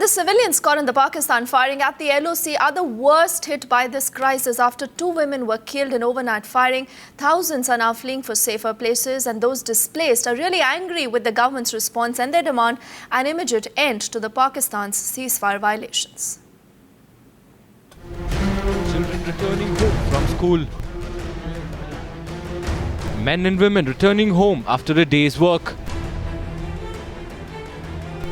The civilians caught in the Pakistan firing at the LOC are the worst hit by this crisis after 2 women were killed in overnight firing. Thousands are now fleeing for safer places, and those displaced are really angry with the government's response, and they demand an immediate end to the Pakistan's ceasefire violations. Children returning home from school. Men and women returning home after a day's work.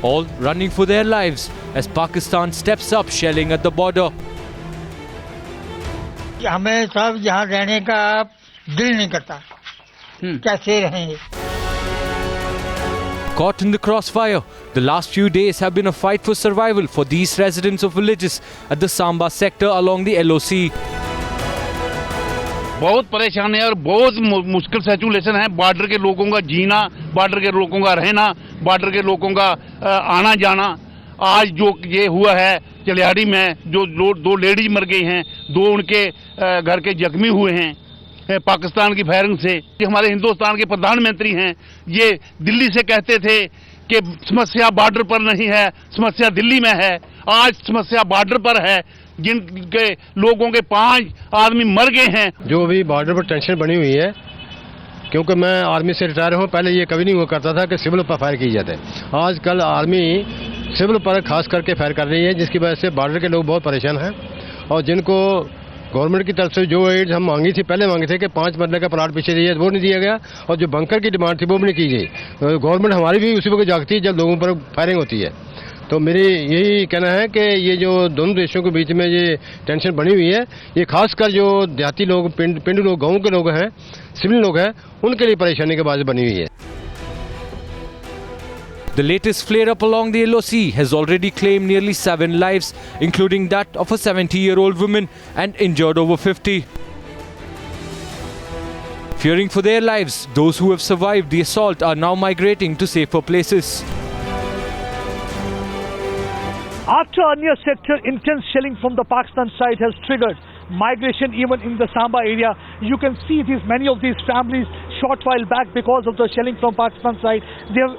All running for their lives as Pakistan steps up shelling at the border. हमें सब यहाँ रहने का दिल नहीं करता, कैसे रहेंगे? Caught in the crossfire, the last few days have been a fight for survival for these residents of villages at the Samba sector along the LOC. बहुत परेशान है और बहुत मुश्किल सिचुएशन है। बॉर्डर के लोगों का जीना, बॉर्डर के लोगों का रहना, बॉर्डर के लोगों का आना जाना। आज जो ये हुआ है चलियाड़ी में, जो दो लेडीज मर गई हैं, 2 उनके घर के जख्मी हुए हैं पाकिस्तान की फायरिंग से। हमारे हिंदुस्तान के प्रधानमंत्री हैं, ये दिल्ली से कहते थे कि समस्या बॉर्डर पर नहीं है, समस्या दिल्ली में है। आज समस्या बॉर्डर पर है, जिनके लोगों के 5 आदमी मर गए हैं। जो भी बॉर्डर पर टेंशन बनी हुई है, क्योंकि मैं आर्मी से रिटायर हूँ, पहले ये कभी नहीं हुआ करता था कि सिविल पर फायर की जाते। आजकल आर्मी सिविल पर खास करके फायर कर रही है, जिसकी वजह से बॉर्डर के लोग बहुत परेशान हैं। और जिनको गवर्नमेंट की तरफ से जो एड हम मांगी थी, पहले मांगे थे कि 5 मरले का प्लाट पीछे दिया, वो नहीं दिया गया। और जो बंकर की डिमांड थी वो भी नहीं की गई। गवर्नमेंट हमारी भी उसी वक्त जागती है जब लोगों पर फायरिंग होती है। तो मेरी यही कहना है कि ये जो दोनों देशों के बीच में ये टेंशन बनी हुई है, ये खासकर जो देहाती लोग, पिंड लोग, गाँव के लोग हैं, सिविल लोग हैं, उनके लिए परेशानी के बात बनी हुई है। The latest flare-up along the LOC has already claimed nearly 7 lives, including that of a 70-year-old woman, and injured over 50. Fearing for their lives, those who have survived the assault are now migrating to safer places. After Anya sector, intense shelling from the Pakistan side has triggered migration even in the Samba area. You can see many of these families short while back because of the shelling from Pakistan side. They have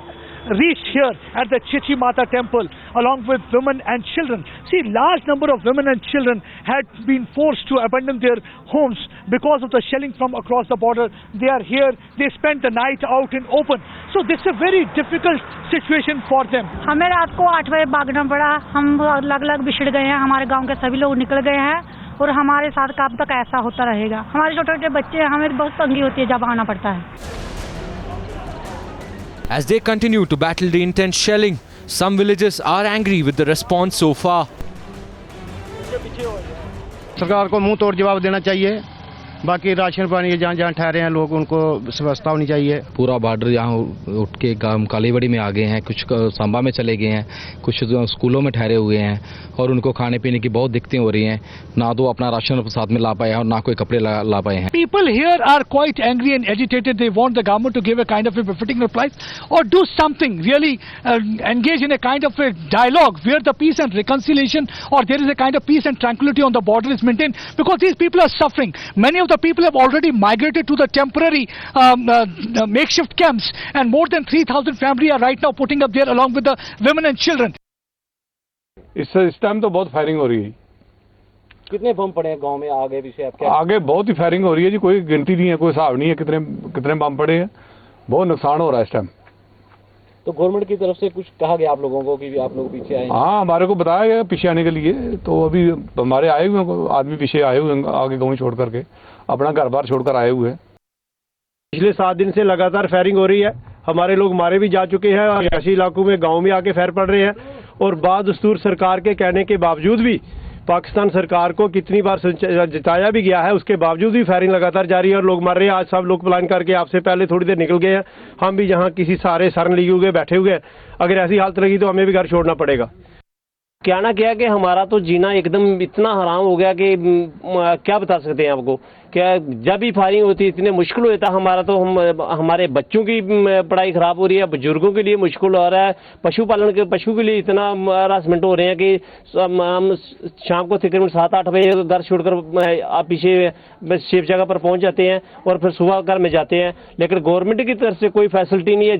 reached here at the Chichi Mata temple along with women and children. See, large number of women and children had been forced to abandon their homes because of the shelling from across the border. They are here, they spent the night out in open. So this is a very difficult situation for them. हमें रात को 8 बजे भागना पड़ा, हम अलग-अलग बिछड़ गए हैं, हमारे गांव के सभी लोग निकल गए हैं और हमारे साथ कब तक ऐसा होता रहेगा। हमारे छोटे-छोटे बच्चे हैं, हमें बहुत तंगी होती है जब आना पड़ता है। As they continue to battle the intense shelling, some villagers are angry with the response so far. सरकार को मुंह तोड़ जवाब देना चाहिए। बाकी राशन पानी जहाँ जहाँ ठहरे हैं लोग, उनको व्यवस्था होनी चाहिए। पूरा बॉर्डर यहाँ उठ के कालीबड़ी में आ गए हैं, कुछ सांबा में चले गए हैं, कुछ स्कूलों में ठहरे हुए हैं और उनको खाने पीने की बहुत दिक्कतें हो रही हैं। ना तो अपना राशन साथ में ला पाए हैं और ना कोई कपड़े ला पाए हैं। People here are quite angry and agitated. They want the government to give a kind of a befitting reply or do something, really engage in a kind of a dialogue where the peace and reconciliation or there is a kind of peace and tranquility on the border is maintained, because these people are suffering. Many of the people have already migrated to the temporary makeshift camps, and more than 3,000 families are right now putting up there along with the women and children. इस time तो बहुत firing हो रही है। कितने बम पड़े हैं गांव में? आगे पीछे आपके आगे बहुत ही फायरिंग हो रही है जी, कोई गिनती नहीं है, कोई हिसाब नहीं है कितने बम पड़े हैं। बहुत नुकसान हो रहा है इस टाइम। तो गवर्नमेंट की तरफ से कुछ कहा गया आप लोगों को कि आप लोग पीछे आए? हाँ, हमारे को बताया गया पीछे आने के लिए। तो अभी हमारे आए हुए आदमी पीछे आए हुए, आगे गाँव छोड़ करके अपना घर बार छोड़कर आए हुए हैं। पिछले 7 दिन से लगातार फायरिंग हो रही है। हमारे लोग मारे भी जा चुके हैं और ऐसे इलाकों में गाँव में आके फायर पड़ रहे हैं। और बादस्तूर सरकार के कहने के बावजूद भी, पाकिस्तान सरकार को कितनी बार जताया भी गया है, उसके बावजूद भी फायरिंग लगातार जारी है और लोग मर रहे हैं। आज सब लोग प्लान करके आपसे पहले थोड़ी देर निकल गए हैं। हम भी यहाँ किसी सारे शरण लिए हुए बैठे हुए हैं। अगर ऐसी हालत रही तो हमें भी घर छोड़ना पड़ेगा। कहना क्या कि हमारा तो जीना एकदम इतना हराम हो गया कि क्या बता सकते हैं आपको। क्या जब भी फायरिंग होती इतने मुश्किल होता हमारा, तो हमारे बच्चों की पढ़ाई खराब हो रही है, बुजुर्गों के लिए मुश्किल हो रहा है, पशु के लिए इतना हरासमेंट हो रहे हैं कि हम शाम को तकरीबन 7-8 बजे घर छोड़कर पीछे सेफ जगह पर पहुंच जाते हैं और फिर सुबह घर में जाते हैं। लेकिन गवर्नमेंट की तरफ से कोई फैसिलिटी नहीं है।